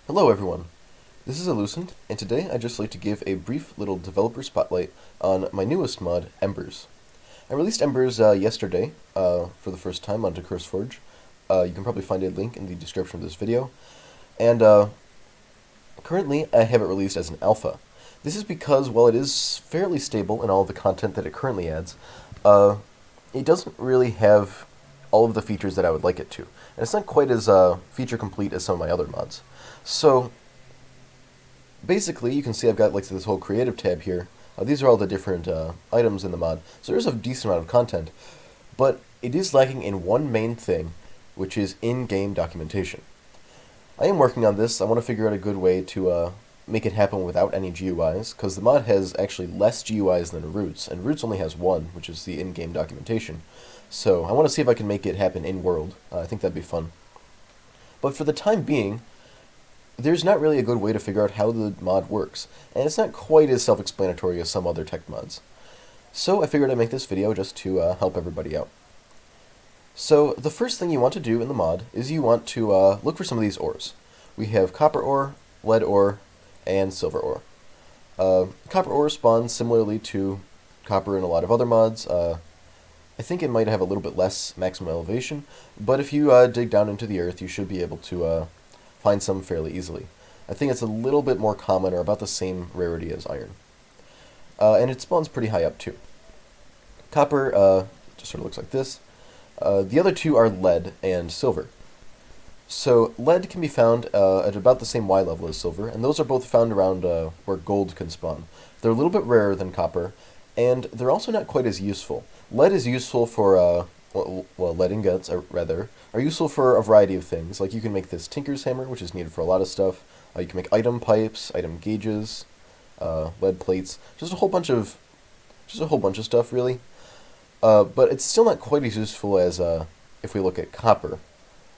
Hello everyone, this is Elucent, and today I'd just like to give a brief little developer spotlight on my newest mod, Embers. I released Embers yesterday for the first time onto CurseForge. You can probably find a link in the description of this video, and currently I have it released as an alpha. This is because, while it is fairly stable in all of the content that it currently adds, it doesn't really have all of the features that I would like it to, and it's not quite as feature complete as some of my other mods. So, basically, you can see I've got like this whole creative tab here. These are all the different items in the mod, so there's a decent amount of content, but it is lacking in one main thing, which is in-game documentation. I am working on this. I want to figure out a good way to make it happen without any GUIs, because the mod has actually less GUIs than Roots, and Roots only has one, which is the in-game documentation. So I want to see if I can make it happen in-world. I think that'd be fun. But for the time being, there's not really a good way to figure out how the mod works, and it's not quite as self-explanatory as some other tech mods. So I figured I'd make this video just to help everybody out. So the first thing you want to do in the mod is you want to look for some of these ores. We have copper ore, lead ore, and silver ore. Copper ore spawns similarly to copper in a lot of other mods. I think it might have a little bit less maximum elevation, but if you dig down into the earth, you should be able to find some fairly easily. I think it's a little bit more common, or about the same rarity as iron. And it spawns pretty high up too. Copper just sort of looks like this. The other two are lead and silver. So lead can be found at about the same Y level as silver, and those are both found around where gold can spawn. They're a little bit rarer than copper, and they're also not quite as useful. Lead is useful for, lead ingots, are useful for a variety of things. Like, you can make this Tinker's Hammer, which is needed for a lot of stuff. You can make item pipes, item gauges, lead plates, just a whole bunch of stuff, really. But it's still not quite as useful as if we look at copper,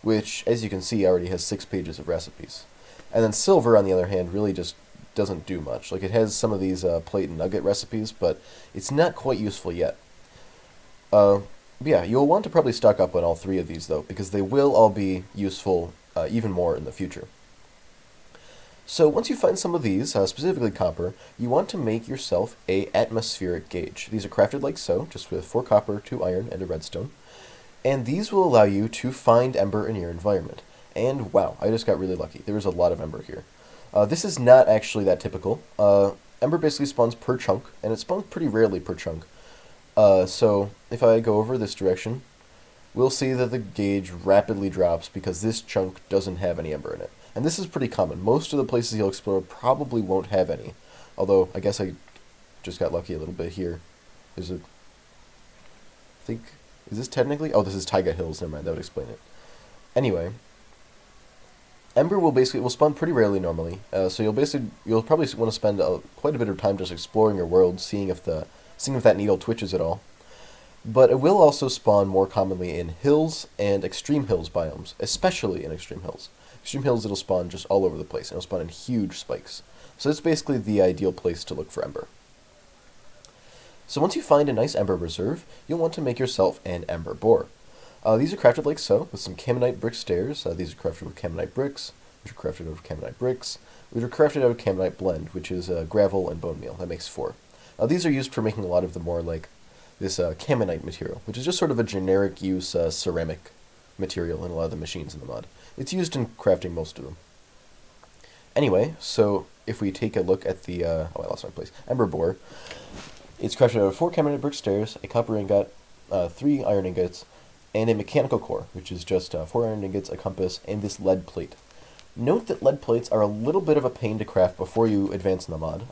which, as you can see, already has 6 pages of recipes. And then silver, on the other hand, really just doesn't do much. Like, it has some of these plate and nugget recipes, but it's not quite useful yet. Yeah, you'll want to probably stock up on all 3 of these, though, because they will all be useful even more in the future. So once you find some of these, specifically copper, you want to make yourself a atmospheric gauge. These are crafted like so, just with 4 copper, 2 iron, and a redstone. And these will allow you to find ember in your environment. And wow, I just got really lucky. There is a lot of ember here. This is not actually that typical. Ember basically spawns per chunk, and it spawns pretty rarely per chunk. So if I go over this direction, we'll see that the gauge rapidly drops because this chunk doesn't have any ember in it. And this is pretty common. Most of the places you'll explore probably won't have any. Although, I guess I just got lucky a little bit here. There's a... I think... Is this technically? Oh, this is Taiga Hills. Never mind, that would explain it. Anyway, ember will spawn pretty rarely normally. So you'll probably want to spend quite a bit of time just exploring your world, seeing if that needle twitches at all. But it will also spawn more commonly in hills and extreme hills biomes, especially in extreme hills. Extreme hills, it'll spawn just all over the place, and it'll spawn in huge spikes. So it's basically the ideal place to look for ember. So once you find a nice ember reserve, you'll want to make yourself an ember bore. These are crafted like so, with some Caminite brick stairs. These are crafted with Caminite bricks, which are crafted out of Caminite bricks, which are crafted out of Caminite blend, which is gravel and bone meal. That makes 4. These are used for making a lot of the more, like, this Caminite material, which is just sort of a generic use ceramic material in a lot of the machines in the mod. It's used in crafting most of them. Anyway, so if we take a look at the, I lost my place, ember bore, it's crafted out of 4 Caminite brick stairs, a copper ingot, 3 iron ingots, and a mechanical core, which is just 4 iron ingots, a compass, and this lead plate. Note that lead plates are a little bit of a pain to craft before you advance in the mod.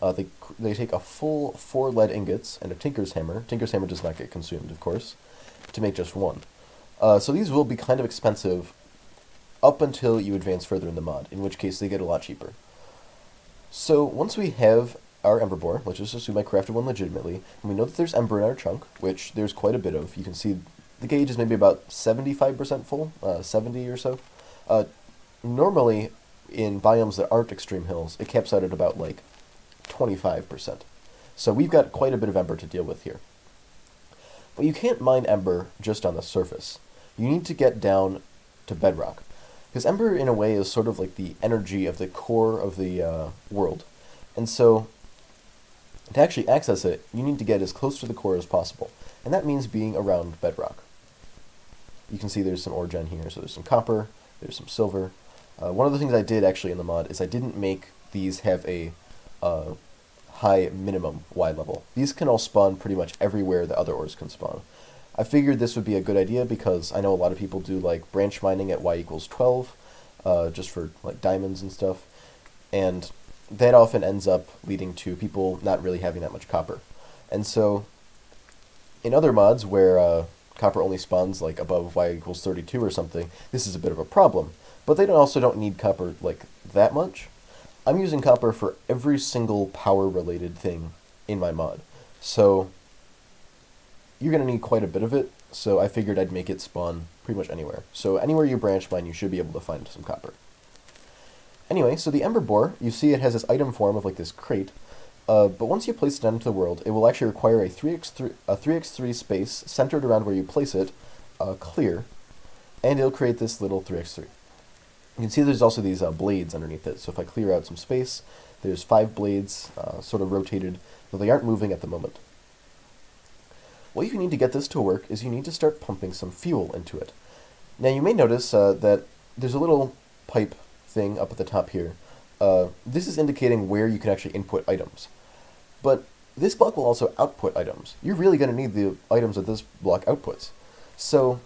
They take a full 4 lead ingots and a Tinker's Hammer. Tinker's Hammer does not get consumed, of course, to make just 1. So these will be kind of expensive up until you advance further in the mod, in which case they get a lot cheaper. So once we have our ember bore, let's just assume I crafted one legitimately, and we know that there's ember in our chunk, which there's quite a bit of. You can see the gauge is maybe about 75% full, 70 or so. Normally, in biomes that aren't extreme hills, it caps out at about, like, 25%. So we've got quite a bit of ember to deal with here. But you can't mine ember just on the surface. You need to get down to bedrock. Because Ember, in a way, is sort of like the energy of the core of the world. And so, to actually access it, you need to get as close to the core as possible. And that means being around bedrock. You can see there's some ore gen here, so there's some copper, there's some silver. One of the things I did actually in the mod is I didn't make these have a high minimum Y level. These can all spawn pretty much everywhere the other ores can spawn. I figured this would be a good idea because I know a lot of people do like branch mining at Y equals 12, just for like diamonds and stuff, and that often ends up leading to people not really having that much copper. And so, in other mods where copper only spawns like above Y equals 32 or something, this is a bit of a problem. But they also don't need copper like that much. I'm using copper for every single power-related thing in my mod. So you're going to need quite a bit of it, so I figured I'd make it spawn pretty much anywhere. So anywhere you branch mine, you should be able to find some copper. Anyway, so the Ember Boar, you see it has this item form of like this crate, but once you place it out into the world, it will actually require a 3x3 space centered around where you place it, clear, and it'll create this little 3x3. You can see there's also these blades underneath it, so if I clear out some space, there's 5 blades sort of rotated, though they aren't moving at the moment. What you need to get this to work is you need to start pumping some fuel into it. Now you may notice that there's a little pipe thing up at the top here. This is indicating where you can actually input items. But this block will also output items. You're really going to need the items that this block outputs. So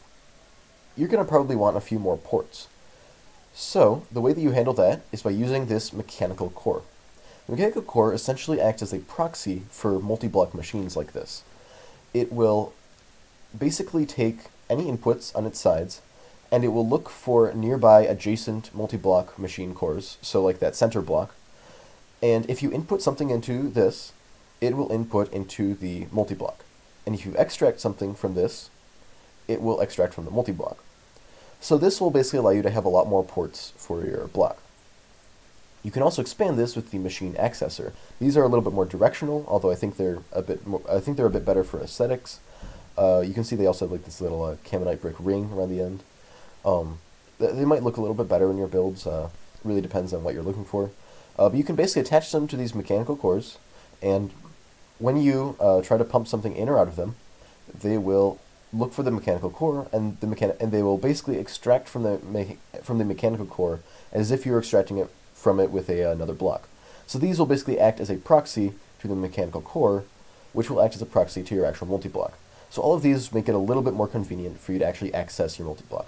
you're going to probably want a few more ports. So the way that you handle that is by using this mechanical core. The mechanical core essentially acts as a proxy for multi-block machines like this. It will basically take any inputs on its sides, and it will look for nearby adjacent multi-block machine cores, so like that center block, and if you input something into this, it will input into the multi-block. And if you extract something from this, it will extract from the multi-block. So this will basically allow you to have a lot more ports for your block. You can also expand this with the machine accessor. These are a little bit more directional, although I think they're a bit better for aesthetics. You can see they also have like this little camonite brick ring around the end. They might look a little bit better in your builds. Really depends on what you're looking for. But you can basically attach them to these mechanical cores, and when you try to pump something in or out of them, they will look for the mechanical core, and they will basically extract from the mechanical core as if you're extracting it from it with another block. So these will basically act as a proxy to the mechanical core, which will act as a proxy to your actual multi-block. So all of these make it a little bit more convenient for you to actually access your multi-block.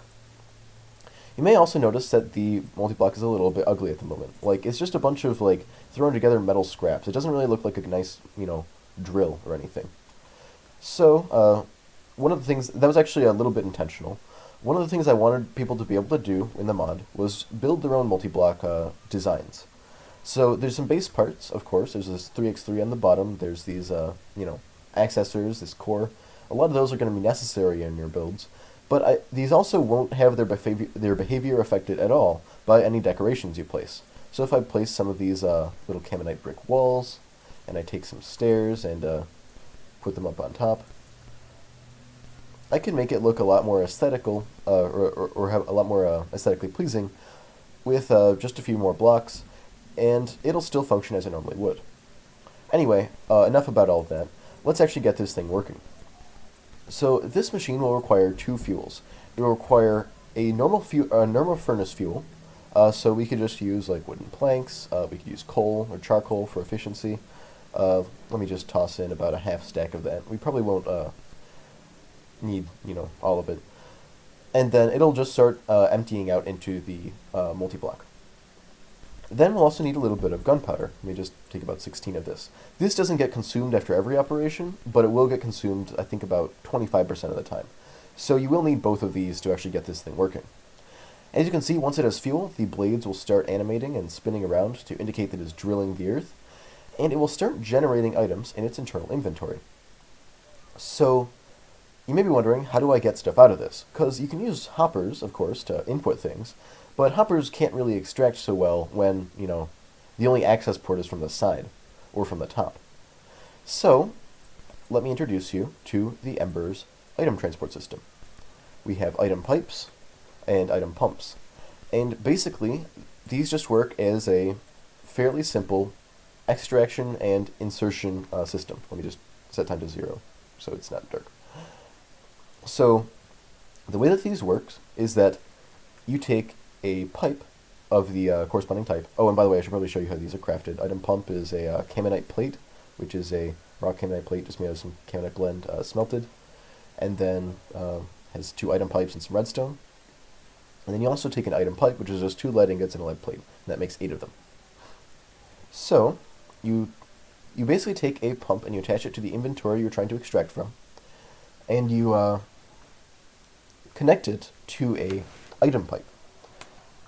You may also notice that the multi-block is a little bit ugly at the moment. Like, it's just a bunch of like thrown together metal scraps. It doesn't really look like a nice, drill or anything. So, one of the things that was actually a little bit intentional. One of the things I wanted people to be able to do in the mod was build their own multi-block designs. So there's some base parts, of course. There's this 3x3 on the bottom. There's these, accessors, this core. A lot of those are going to be necessary in your builds. But these also won't have their behavior affected at all by any decorations you place. So if I place some of these little camonite brick walls, and I take some stairs and put them up on top, I can make it look a lot more aesthetical, or have a lot more aesthetically pleasing with just a few more blocks, and it'll still function as it normally would. Anyway, enough about all of that. Let's actually get this thing working. So this machine will require 2 fuels. It will require a normal furnace fuel, so we could just use like wooden planks. We could use coal or charcoal for efficiency. Let me just toss in about a half stack of that. We probably won't need all of it, and then it'll just start emptying out into the multi-block. Then we'll also need a little bit of gunpowder. Let me just take about 16 of this. This doesn't get consumed after every operation, but it will get consumed, I think, about 25% of the time. So you will need both of these to actually get this thing working. As you can see, once it has fuel, the blades will start animating and spinning around to indicate that it's drilling the earth, and it will start generating items in its internal inventory. So you may be wondering, how do I get stuff out of this? Because you can use hoppers, of course, to input things, but hoppers can't really extract so well when, the only access port is from the side, or from the top. So, let me introduce you to the Embers item transport system. We have item pipes and item pumps. And basically, these just work as a fairly simple extraction and insertion system. Let me just set time to 0 so it's not dark. So the way that these work is that you take a pipe of the corresponding type. Oh, and by the way, I should probably show you how these are crafted. Item pump is a caminite plate, which is a raw caminite plate just made of some caminite blend smelted, and then has 2 item pipes and some redstone. And then you also take an item pipe, which is just 2 lead ingots and a lead plate, and that makes 8 of them. So you basically take a pump and you attach it to the inventory you're trying to extract from, and you connect it to a item pipe.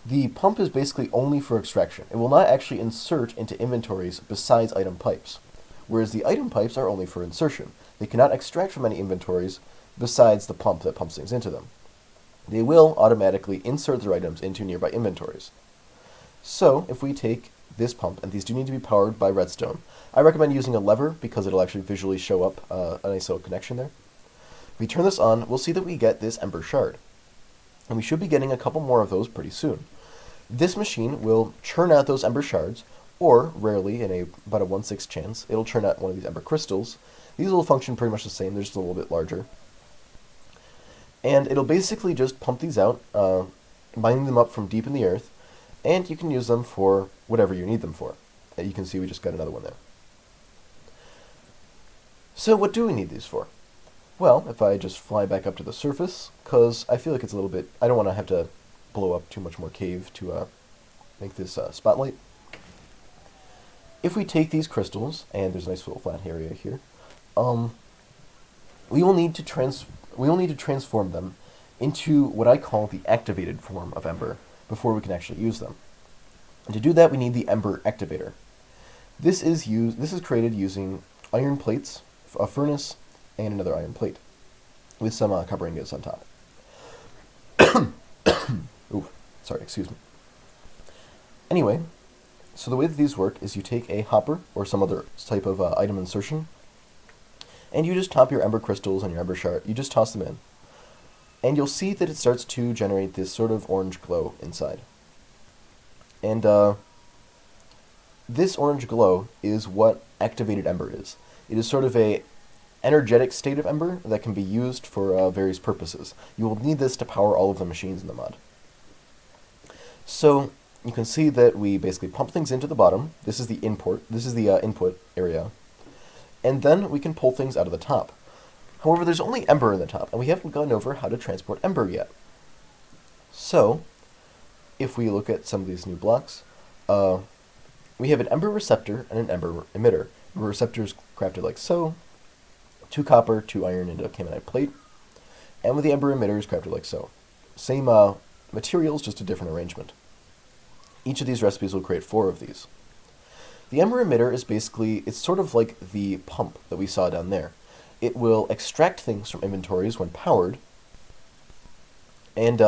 The pump is basically only for extraction. It will not actually insert into inventories besides item pipes, whereas the item pipes are only for insertion. They cannot extract from any inventories besides the pump that pumps things into them. They will automatically insert their items into nearby inventories. So if we take this pump, and these do need to be powered by redstone, I recommend using a lever because it'll actually visually show up a nice little connection there. If we turn this on, we'll see that we get this Ember shard. And we should be getting a couple more of those pretty soon. This machine will churn out those Ember shards, or rarely, in about a 1/6 chance, it'll churn out one of these Ember crystals. These will function pretty much the same, they're just a little bit larger. And it'll basically just pump these out, mining them up from deep in the earth, and you can use them for whatever you need them for. You can see we just got another one there. So what do we need these for? Well, if I just fly back up to the surface, because I feel like it's a little bit, I don't want to have to blow up too much more cave to make this spotlight. If we take these crystals, and there's a nice little flat area here, we will need to transform them into what I call the activated form of Ember before we can actually use them. And to do that, we need the Ember activator. This is created using iron plates, a furnace, and another iron plate with some copper ingots on top. Ooh, sorry, excuse me. Anyway, so the way that these work is you take a hopper or some other type of item insertion, and you just top your Ember crystals and your Ember shard. You just toss them in, and you'll see that it starts to generate this sort of orange glow inside. And this orange glow is what activated Ember is. It is sort of a energetic state of Ember that can be used for various purposes. You will need this to power all of the machines in the mod. So you can see that we basically pump things into the bottom. This is the input area. And then we can pull things out of the top. However, there's only Ember in the top, and we haven't gone over how to transport Ember yet. So, if we look at some of these new blocks, we have an Ember receptor and an Ember emitter. The receptor is crafted like so, 2 copper, 2 iron, and a caminite plate. And with the Ember emitter is crafted like so. Same materials, just a different arrangement. Each of these recipes will create 4 of these. The Ember emitter is basically, it's sort of like the pump that we saw down there. It will extract things from inventories when powered, and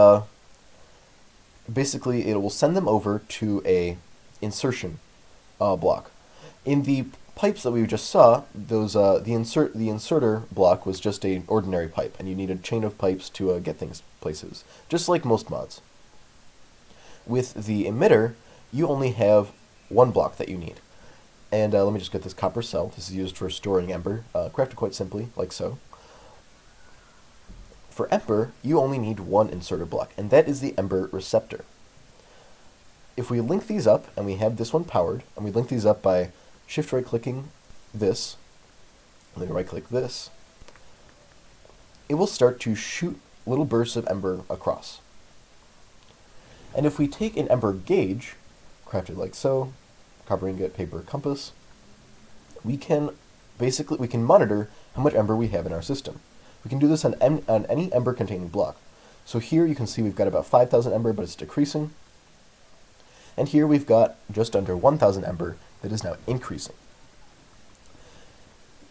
basically it will send them over to a insertion block. In the pipes that we just saw, those the inserter block was just an ordinary pipe, and you need a chain of pipes to get things places, just like most mods. With the emitter, you only have 1 block that you need. And let me just get this copper cell. This is used for storing Ember, crafted quite simply, like so. For Ember, you only need 1 inserter block, and that is the Ember receptor. If we link these up, and we have this one powered, and we link these up by shift right-clicking this, and then right-click this, it will start to shoot little bursts of Ember across. And if we take an Ember gauge, crafted like so, copper ingot, paper, compass, we can monitor how much Ember we have in our system. We can do this on any Ember containing block. So here you can see we've got about 5,000 Ember, but it's decreasing. And here we've got just under 1,000 Ember that is now increasing.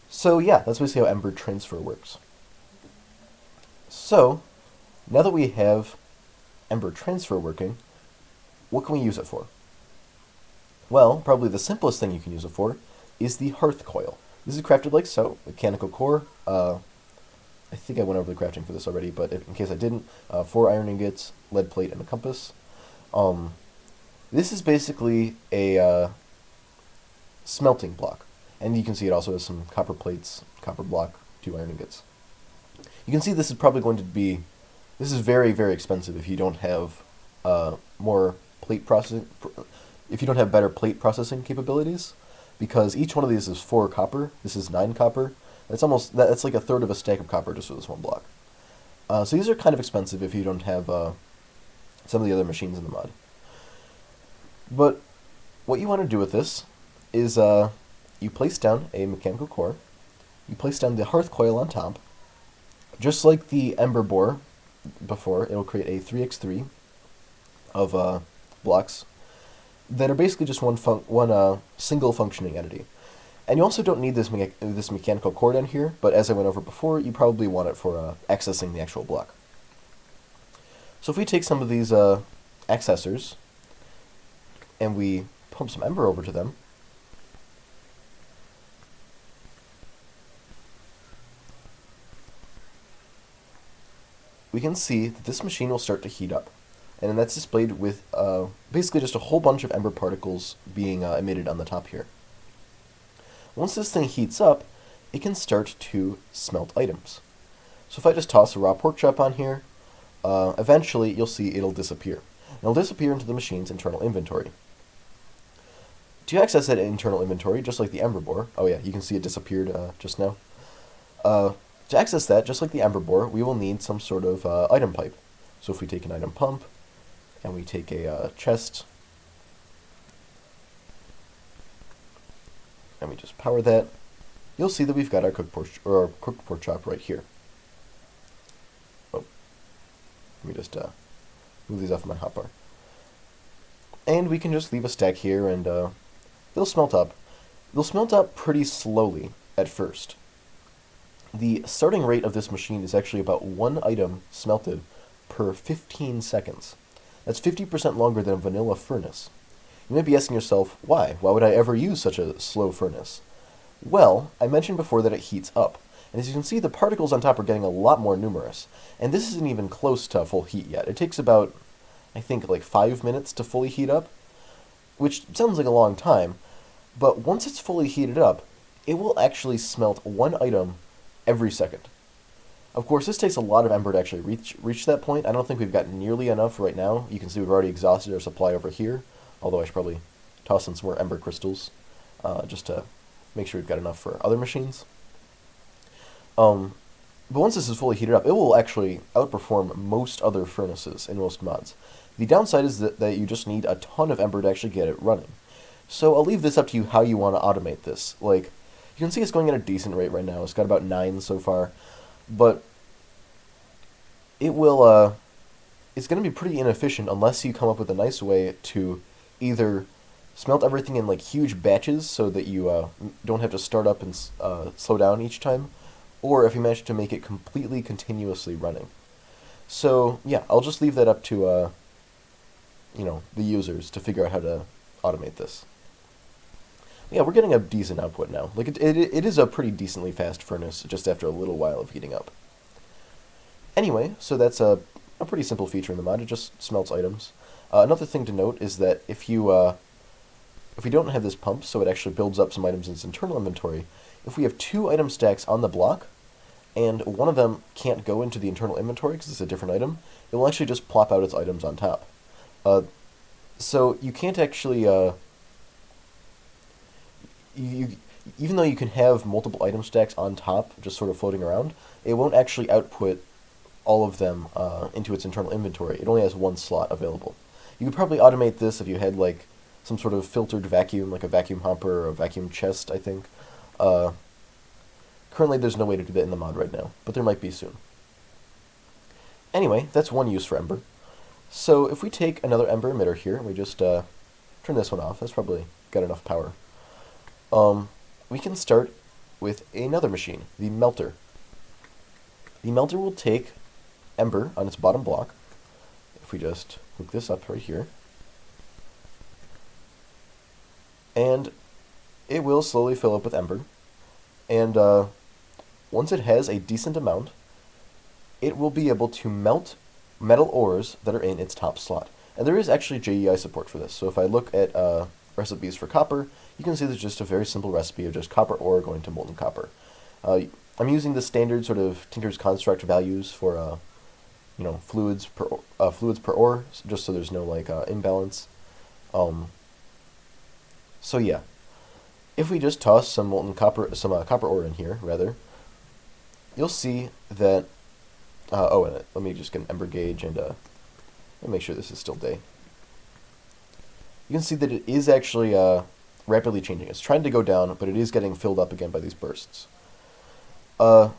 So yeah, that's basically how Ember transfer works. So, now that we have Ember transfer working, what can we use it for? Well, probably the simplest thing you can use it for is the Hearth coil. This is crafted like so, mechanical core. I think I went over the crafting for this already, but in case I didn't, 4 iron ingots, lead plate, and a compass. This is basically a smelting block. And you can see it also has some copper plates, copper block, 2 iron ingots. You can see this is probably going to be, this is very, very expensive if you don't have more plate processing, if you don't have better plate processing capabilities, because each one of these is 4 copper, this is 9 copper. That's like a third of a stack of copper just for this one block. So these are kind of expensive if you don't have some of the other machines in the mod. But what you want to do with this is you place down a mechanical core, you place down the Hearth coil on top, just like the Ember bore before. It will create a 3x3 of blocks that are basically just one single functioning entity. And you also don't need this mechanical core down here, but as I went over before, you probably want it for accessing the actual block. So if we take some of these accessors and we pump some Ember over to them, we can see that this machine will start to heat up. And that's displayed with basically just a whole bunch of Ember particles being emitted on the top here. Once this thing heats up, it can start to smelt items. So if I just toss a raw pork chop on here, eventually you'll see it'll disappear. It'll disappear into the machine's internal inventory. To access that internal inventory, just like the Ember bore, oh yeah, you can see it disappeared just now. To access that, just like the Ember bore, we will need some sort of item pipe. So if we take an item pump, and we take a chest, and we just power that, you'll see that we've got our cooked pork chop right here. Oh, let me just move these off my hotbar. And we can just leave a stack here, and they'll smelt up. They'll smelt up pretty slowly at first. The starting rate of this machine is actually about 1 item smelted per 15 seconds. That's 50% longer than a vanilla furnace. You might be asking yourself, why? Why would I ever use such a slow furnace? Well, I mentioned before that it heats up, and as you can see, the particles on top are getting a lot more numerous, and this isn't even close to full heat yet. It takes about, I think, like 5 minutes to fully heat up, which sounds like a long time, but once it's fully heated up, it will actually smelt 1 item every second. Of course, this takes a lot of Ember to actually reach that point. I don't think we've got nearly enough right now. You can see we've already exhausted our supply over here, although I should probably toss in some more Ember crystals just to make sure we've got enough for other machines. But once this is fully heated up, it will actually outperform most other furnaces in most mods. The downside is that you just need a ton of Ember to actually get it running. So I'll leave this up to you how you want to automate this. Like, you can see it's going at a decent rate right now. It's got about 9 so far. But it will, it's going to be pretty inefficient unless you come up with a nice way to either smelt everything in like huge batches so that you don't have to start up and slow down each time, or if you manage to make it completely continuously running. So yeah, I'll just leave that up to the users to figure out how to automate this. Yeah, we're getting a decent output now. Like it is a pretty decently fast furnace just after a little while of heating up. Anyway, so that's a pretty simple feature in the mod. It just smelts items. Another thing to note is that if we don't have this pump, so it actually builds up some items in its internal inventory, if we have 2 item stacks on the block, and one of them can't go into the internal inventory because it's a different item, it will actually just plop out its items on top. So you can't actually even though you can have multiple item stacks on top, just sort of floating around, it won't actually output all of them into its internal inventory. It only has 1 slot available. You could probably automate this if you had like some sort of filtered vacuum, like a vacuum hopper or a vacuum chest, I think. Currently there's no way to do that in the mod right now, but there might be soon. Anyway, that's one use for Ember. So if we take another Ember emitter here, and we just turn this one off, that's probably got enough power. We can start with another machine, the melter. The melter will take Ember on its bottom block. If we just hook this up right here, and it will slowly fill up with Ember, and once it has a decent amount, it will be able to melt metal ores that are in its top slot. And there is actually JEI support for this. So if I look at recipes for copper, you can see there's just a very simple recipe of just copper ore going to molten copper. I'm using the standard sort of Tinker's construct values for fluids per ore, just so there's no like imbalance. So yeah, if we just toss some molten copper, copper ore in here, rather, you'll see that. And let me just get an ember gauge and make sure this is still day. You can see that it is actually rapidly changing. It's trying to go down, but it is getting filled up again by these bursts. But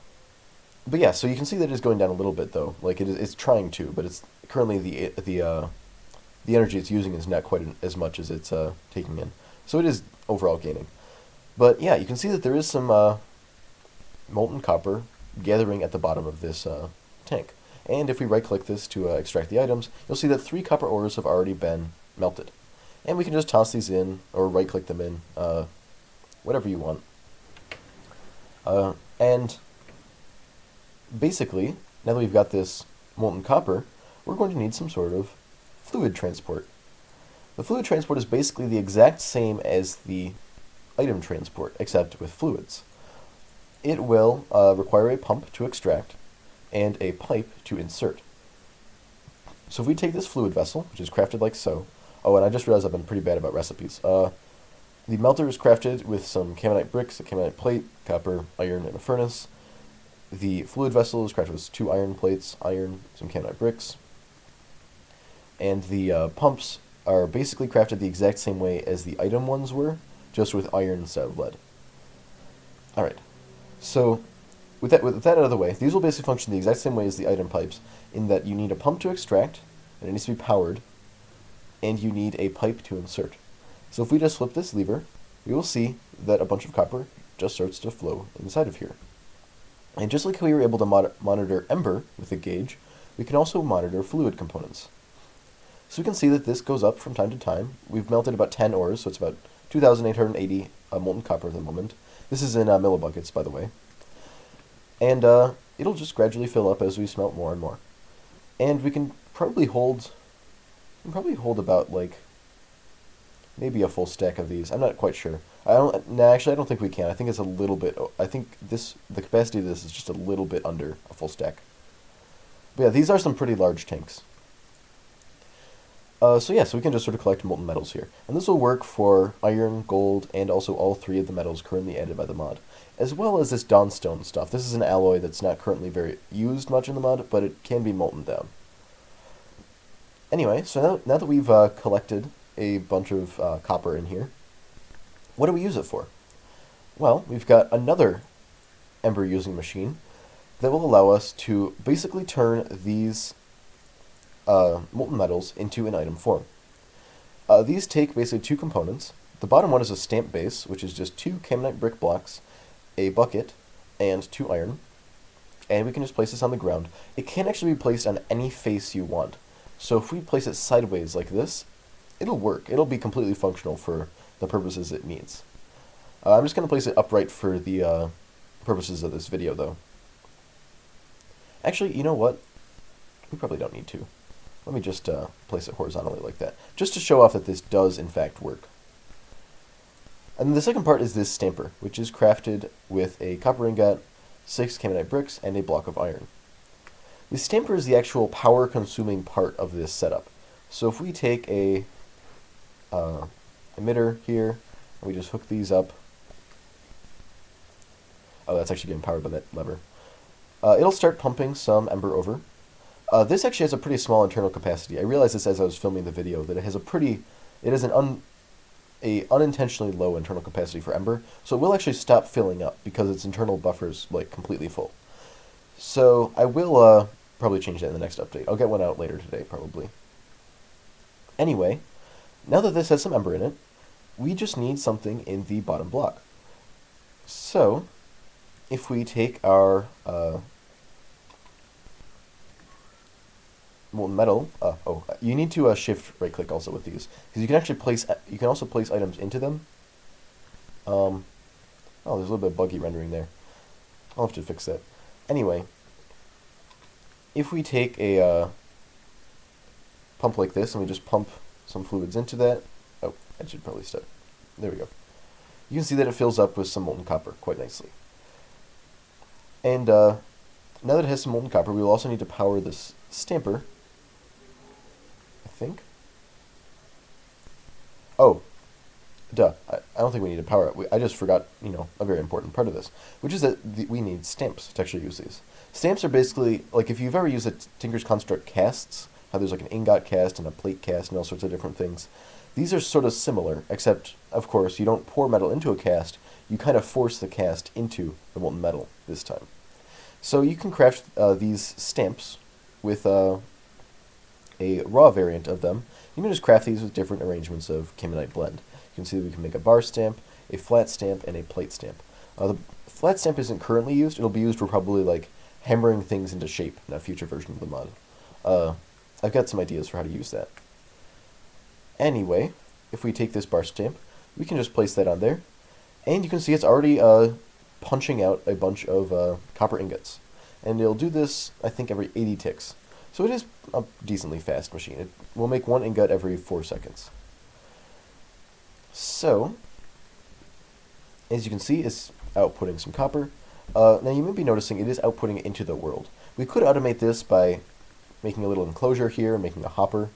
yeah, so you can see that it is going down a little bit though. Like it's trying to, but it's currently the energy it's using is not quite as much as it's taking in. So it is overall gaining. But yeah, you can see that there is some molten copper gathering at the bottom of this tank. And if we right-click this to extract the items, you'll see that 3 copper ores have already been melted. And we can just toss these in, or right-click them in, whatever you want. And basically, now that we've got this molten copper, we're going to need some sort of fluid transport. The fluid transport is basically the exact same as the item transport, except with fluids. It will require a pump to extract and a pipe to insert. So if we take this fluid vessel, which is crafted like so. Oh, and I just realized I've been pretty bad about recipes. The melter is crafted with some caminite bricks, a caminite plate, copper, iron, and a furnace. The fluid vessel is crafted with 2 iron plates, iron, some caminite bricks. And the pumps are basically crafted the exact same way as the item ones were, just with iron instead of lead. Alright, so with that out of the way, these will basically function the exact same way as the item pipes, in that you need a pump to extract, and it needs to be powered, and you need a pipe to insert. So if we just flip this lever, we will see that a bunch of copper just starts to flow inside of here. And just like how we were able to monitor Ember with a gauge, we can also monitor fluid components. So we can see that this goes up from time to time. We've melted about 10 ores, so it's about 2,880 molten copper at the moment. This is in millibuckets, by the way. And it'll just gradually fill up as we smelt more and more. And we can probably hold about like maybe a full stack of these. I'm not quite sure. Actually, I don't think we can. I think it's a little bit. I think the capacity of this is just a little bit under a full stack. But yeah, these are some pretty large tanks. So we can just sort of collect molten metals here. And this will work for iron, gold, and also all 3 of the metals currently added by the mod. As well as this dawnstone stuff. This is an alloy that's not currently very used much in the mod, but it can be molten down. Anyway, so now that we've collected a bunch of copper in here, what do we use it for? Well, we've got another ember using machine that will allow us to basically turn these molten metals into an item form. These take basically 2 components. The bottom one is a stamp base, which is just 2 caminite brick blocks, a bucket, and 2 iron. And we can just place this on the ground. It can actually be placed on any face you want. So if we place it sideways like this, it'll work. It'll be completely functional for the purposes it needs. I'm just going to place it upright for the purposes of this video, though. Actually, you know what? We probably don't need to. Let me just place it horizontally like that, just to show off that this does, in fact, work. And the second part is this stamper, which is crafted with a copper ingot, 6 caminite bricks, and a block of iron. The stamper is the actual power-consuming part of this setup. So if we take a emitter here, and we just hook these up. Oh, that's actually getting powered by that lever. It'll start pumping some ember over. This actually has a pretty small internal capacity. I realized this as I was filming the video, that it has an unintentionally low internal capacity for Ember, so it will actually stop filling up because its internal buffer is like completely full. So I will probably change that in the next update. I'll get one out later today, probably. Anyway, now that this has some Ember in it, we just need something in the bottom block. So, if we take our molten metal, you need to shift right click also with these, because you can actually also place items into them. Oh, there's a little bit of buggy rendering there. I'll have to fix that. Anyway, if we take a pump like this, and we just pump some fluids into that. Oh, I should probably stop. There we go. You can see that it fills up with some molten copper quite nicely. And now that it has some molten copper, we will also need to power this stamper, I think. Oh, duh. I don't think we need to power it. I just forgot, a very important part of this, which is that we need stamps to actually use these. Stamps are basically, like if you've ever used the Tinker's Construct casts, how there's like an ingot cast and a plate cast and all sorts of different things. These are sort of similar, except, of course, you don't pour metal into a cast, you kind of force the cast into the molten metal this time. So you can craft these stamps with a raw variant of them. You can just craft these with different arrangements of Caymanite blend. You can see that we can make a bar stamp, a flat stamp, and a plate stamp. The flat stamp isn't currently used. It'll be used for probably like hammering things into shape in a future version of the mod. I've got some ideas for how to use that. Anyway, if we take this bar stamp, we can just place that on there, and you can see it's already punching out a bunch of copper ingots. And it'll do this, I think, every 80 ticks. So it is a decently fast machine. It will make one ingot every 4 seconds. So, as you can see, it's outputting some copper. Now you may be noticing it is outputting it into the world. We could automate this by making a little enclosure here, making a hopper,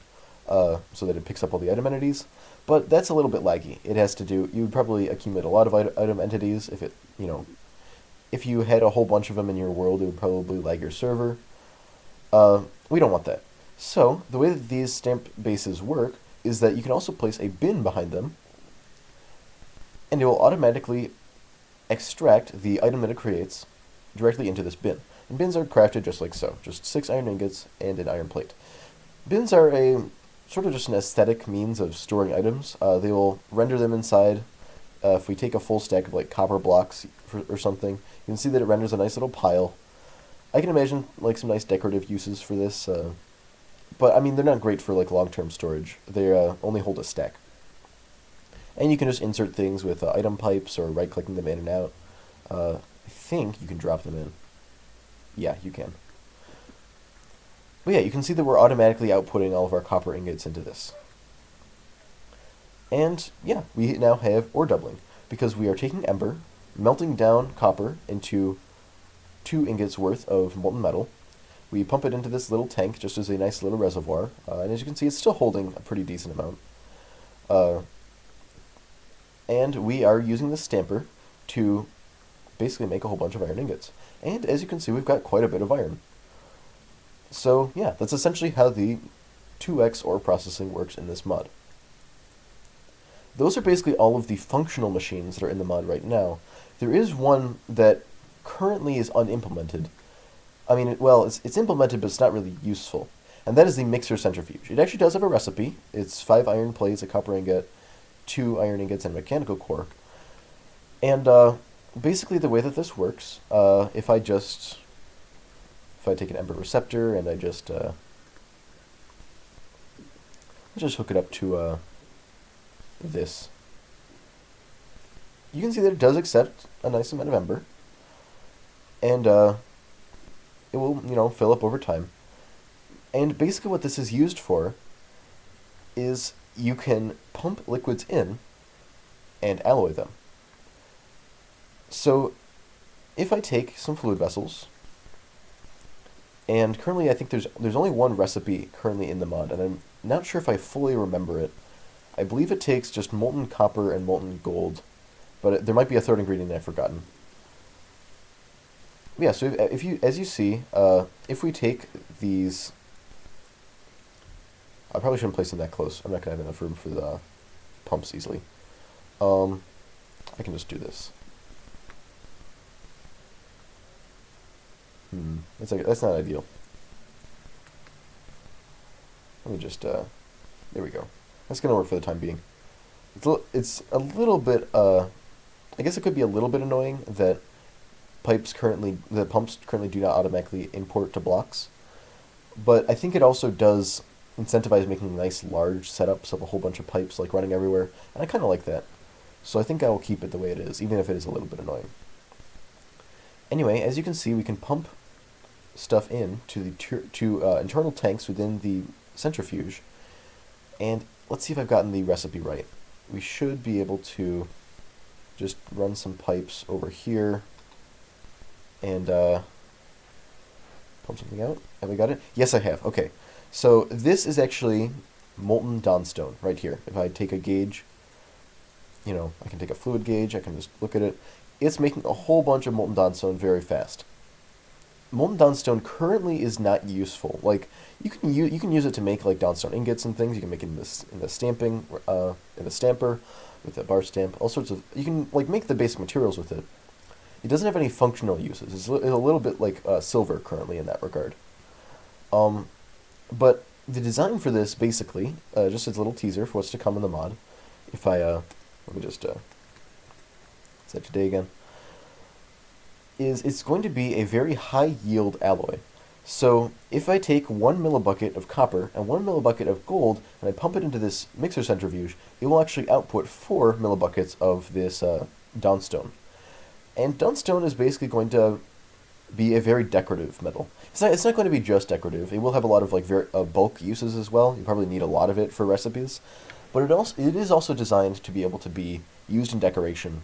so that it picks up all the item entities, but that's a little bit laggy. It has to do, you would probably accumulate a lot of item entities if it, if you had a whole bunch of them in your world, it would probably lag your server. We don't want that. So, the way that these stamp bases work is that you can also place a bin behind them, and it will automatically extract the item that it creates directly into this bin. And bins are crafted just like so, just 6 iron ingots and an iron plate. Bins are a sort of just an aesthetic means of storing items. They will render them inside. If we take a full stack of like copper blocks or something, you can see that it renders a nice little pile. I can imagine like some nice decorative uses for this, but I mean they're not great for like long-term storage. They only hold a stack. And you can just insert things with item pipes or right-clicking them in and out. I think you can drop them in. Yeah, you can. But yeah, you can see that we're automatically outputting all of our copper ingots into this. And yeah, we now have ore doubling, because we are taking Ember, melting down copper into 2 ingots worth of molten metal. We pump it into this little tank just as a nice little reservoir, and as you can see it's still holding a pretty decent amount. And we are using the stamper to basically make a whole bunch of iron ingots. And as you can see, we've got quite a bit of iron. So yeah, that's essentially how the 2x ore processing works in this mod. Those are basically all of the functional machines that are in the mod right now. There is one that currently is unimplemented. I mean, it's implemented, but it's not really useful. And that is the mixer centrifuge. It actually does have a recipe. It's 5 iron plates, a copper ingot, 2 iron ingots, and a mechanical quark. And basically the way that this works, if I take an Ember receptor and I just hook it up to this, you can see that it does accept a nice amount of Ember, and it will, fill up over time. And basically what this is used for is you can pump liquids in and alloy them. So if I take some fluid vessels, and currently I think there's only one recipe currently in the mod, and I'm not sure if I fully remember it. I believe it takes just molten copper and molten gold, but there might be a third ingredient that I've forgotten. Yeah, so as you see, if we take these, I probably shouldn't place them that close. I'm not going to have enough room for the pumps easily. I can just do this. That's not ideal. Let me just, there we go. That's going to work for the time being. It's a little bit, I guess it could be a little bit annoying that pumps currently do not automatically import to blocks. But I think it also does incentivize making nice large setups of a whole bunch of pipes like running everywhere, and I kind of like that. So I think I will keep it the way it is, even if it is a little bit annoying. Anyway, as you can see, we can pump stuff in to the internal tanks within the centrifuge, And let's see if I've gotten the recipe right. We should be able to just run some pipes over here and pump something out. Have I got it? Yes, I have. Okay. So this is actually molten dawnstone right here. If I take a gauge, I can take a fluid gauge, I can just look at it. It's making a whole bunch of molten dawnstone very fast. Molten dawnstone currently is not useful. Like you can use it to make like dawnstone ingots and things. You can make it in the stamping in the stamper with a bar stamp. All sorts of you can like make the basic materials with it. It doesn't have any functional uses. It's a little bit like silver currently in that regard. But the design for this basically, just as a little teaser for what's to come in the mod. If I let me just set today again. It's going to be a very high yield alloy. So if I take 1 millibucket of copper and 1 millibucket of gold and I pump it into this mixer centrifuge, it will actually output 4 millibuckets of this dawnstone. And dawnstone is basically going to be a very decorative metal. It's not going to be just decorative. It will have a lot of like very bulk uses as well. You probably need a lot of it for recipes, but it is also designed to be able to be used in decoration,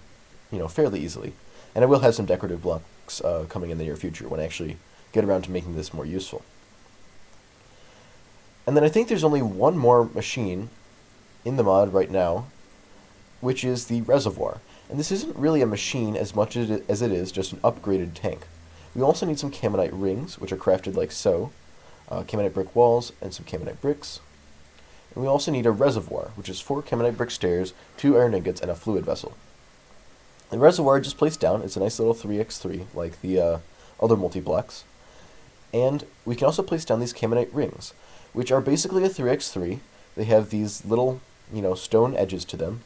fairly easily. And I will have some decorative blocks coming in the near future when I actually get around to making this more useful. And then I think there's only one more machine in the mod right now, which is the reservoir. And this isn't really a machine as much as it is just an upgraded tank. We also need some Caminite rings, which are crafted like so, Caminite brick walls, and some Caminite bricks. And we also need a reservoir, which is 4 Caminite brick stairs, 2 iron ingots, and a fluid vessel. The reservoir just placed down. It's a nice little 3x3, like the other multi-blocks. And we can also place down these Caminite rings, which are basically a 3x3. They have these little, stone edges to them.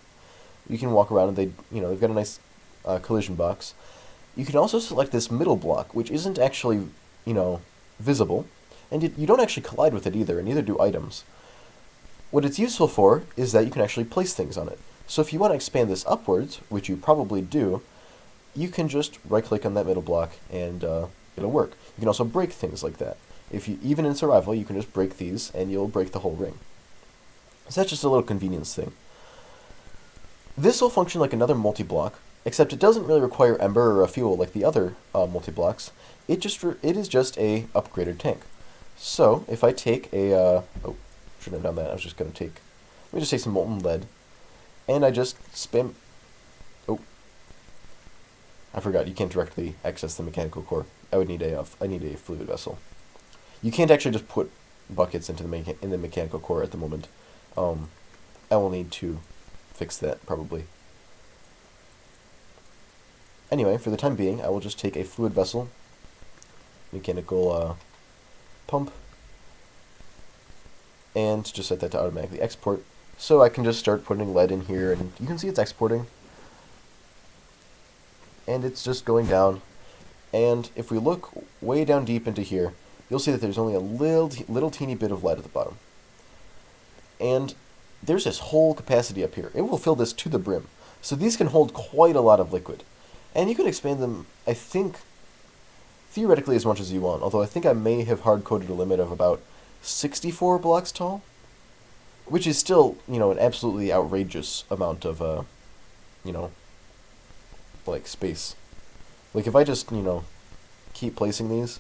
You can walk around and they've got a nice collision box. You can also select this middle block, which isn't actually, visible, and you don't actually collide with it either, and neither do items. What it's useful for is that you can actually place things on it. So if you want to expand this upwards, which you probably do, you can just right-click on that middle block and it'll work. You can also break things like that. Even in survival, you can just break these and you'll break the whole ring. So that's just a little convenience thing. This will function like another multi-block, except it doesn't really require ember or a fuel like the other multi-blocks. It is just a upgraded tank. So if I take a shouldn't have done that. I was just gonna let me just take some molten lead. And I just spam... Oh. I forgot, you can't directly access the mechanical core. I need a fluid vessel. You can't actually just put buckets into the mechanical core at the moment. I will need to fix that, probably. Anyway, for the time being, I will just take a fluid vessel, mechanical pump, and just set that to automatically export. So I can just start putting lead in here, and you can see it's exporting. And it's just going down. And if we look way down deep into here, you'll see that there's only a little teeny bit of lead at the bottom. And there's this whole capacity up here. It will fill this to the brim. So these can hold quite a lot of liquid. And you can expand them, I think, theoretically as much as you want. Although I think I may have hard-coded a limit of about 64 blocks tall. Which is still, an absolutely outrageous amount of, space. Like, if I just, keep placing these,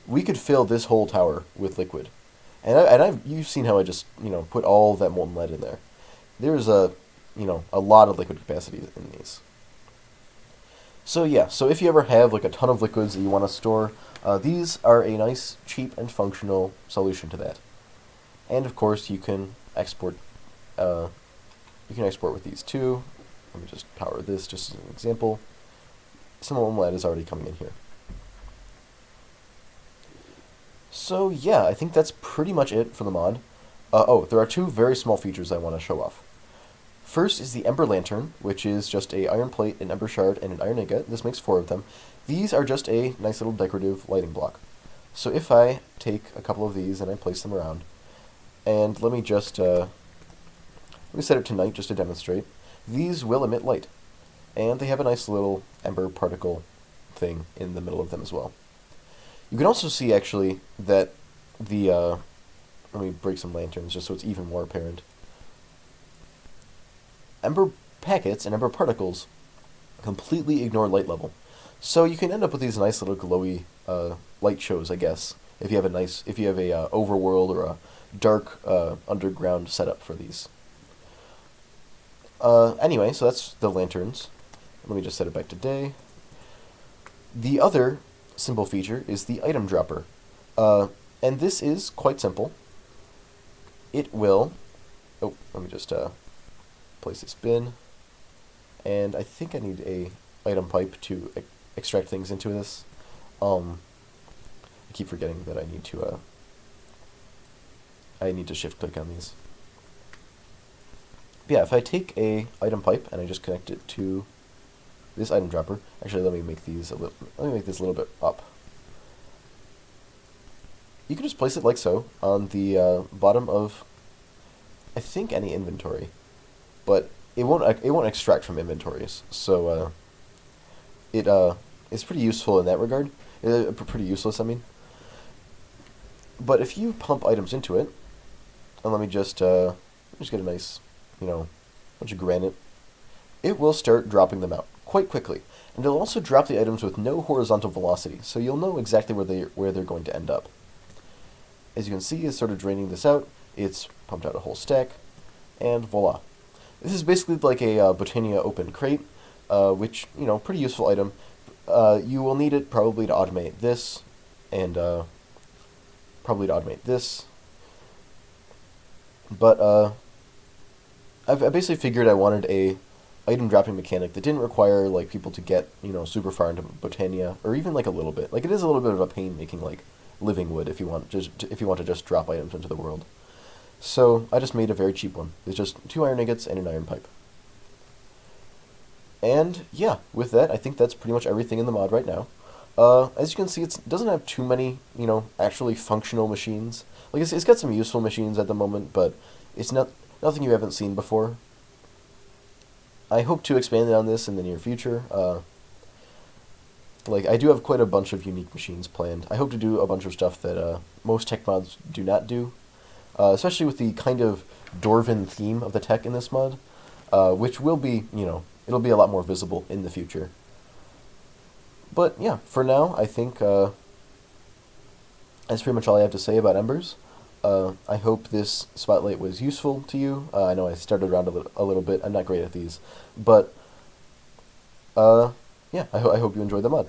we could fill this whole tower with liquid. And you've seen how I just, put all that molten lead in there. There's a lot of liquid capacity in these. So yeah, so if you ever have, a ton of liquids that you want to store, these are a nice, cheap, and functional solution to that. And of course, you can export with these too. Let me just power this just as an example. Some molten lead is already coming in here. So yeah, I think that's pretty much it for the mod. There are 2 very small features I want to show off. First is the Ember Lantern, which is just a iron plate, an Ember shard, and an iron ingot. This makes 4 of them. These are just a nice little decorative lighting block. So if I take a couple of these and I place them around, and let me set it to night just to demonstrate. These will emit light, and they have a nice little ember particle thing in the middle of them as well. You can also see actually that the let me break some lanterns just so it's even more apparent. Ember packets and Ember particles completely ignore light level. So you can end up with these nice little glowy light shows, I guess, if you have a overworld or a dark underground setup for these. Anyway, so that's the lanterns. Let me just set it back to day. The other simple feature is the item dropper. And this is quite simple. It will... Oh, let me just place this bin. And I think I need a item pipe to extract things into this. I keep forgetting that I need to shift click on these. But yeah, if I take a item pipe and I just connect it to this item dropper, actually let me make this a little bit up. You can just place it like so on the bottom of, I think, any inventory, but it won't extract from inventories. So it's pretty useful in that regard. Pretty useless, I mean. But if you pump items into it, and let me just get a nice, bunch of granite, it will start dropping them out quite quickly, and it'll also drop the items with no horizontal velocity, so you'll know exactly where they're going to end up. As you can see, it's sort of draining this out. It's pumped out a whole stack, and voila. This is basically like a Botania open crate, which, pretty useful item. You will need it probably to automate this, and probably to automate this. But I basically figured I wanted a item dropping mechanic that didn't require like people to get super far into Botania, or even like a little bit. Like it is a little bit of a pain making like living wood if you want to just drop items into the world. So I just made a very cheap one. It's just 2 iron ingots and an iron pipe. And yeah, with that, I think that's pretty much everything in the mod right now. As you can see, it doesn't have too many, actually functional machines. Like it's got some useful machines at the moment, but it's nothing you haven't seen before. I hope to expand on this in the near future. I do have quite a bunch of unique machines planned. I hope to do a bunch of stuff that most tech mods do not do, especially with the kind of Dwarven theme of the tech in this mod, which will be, it'll be a lot more visible in the future. But yeah, for now, I think that's pretty much all I have to say about Embers. I hope this spotlight was useful to you. I know I started around a little bit. I'm not great at these. But, yeah, I hope you enjoyed the mod.